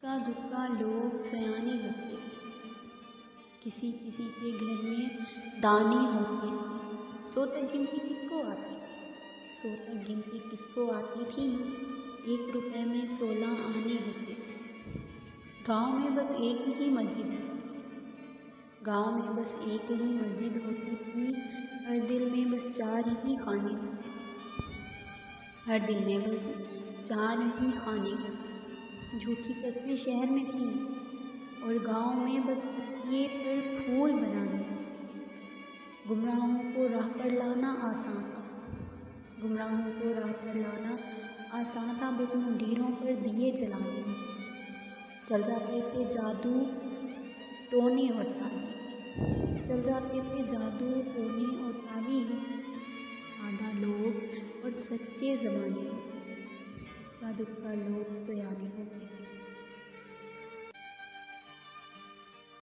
اکا دکا لوگ سیانے ہوتے، کسی کسی کے گھر میں دانے ہوتے، سو تک گنتی کس کو آتی تھی، 1 روپے میں 16 آنے ہوتے۔ گاؤں میں بس ایک ہی مسجد ہوتی تھی، ہر دل میں بس 4 ہی خانے ہوتے۔ جھوٹی قسمیں شہر میں تھیں اور گاؤں میں بس تکیے پر پھول بنانے ہوتے۔ گمراہوں کو راہ پر لانا آسان تھا، بس مندروں پر دیے جلانے ہوتے۔ چل جاتے تھے جادو ٹونے اور تعویذ، سادہ لوگ اور سچے زمانے ہوتے، اکا دکا لوگ سیانے ہوتے۔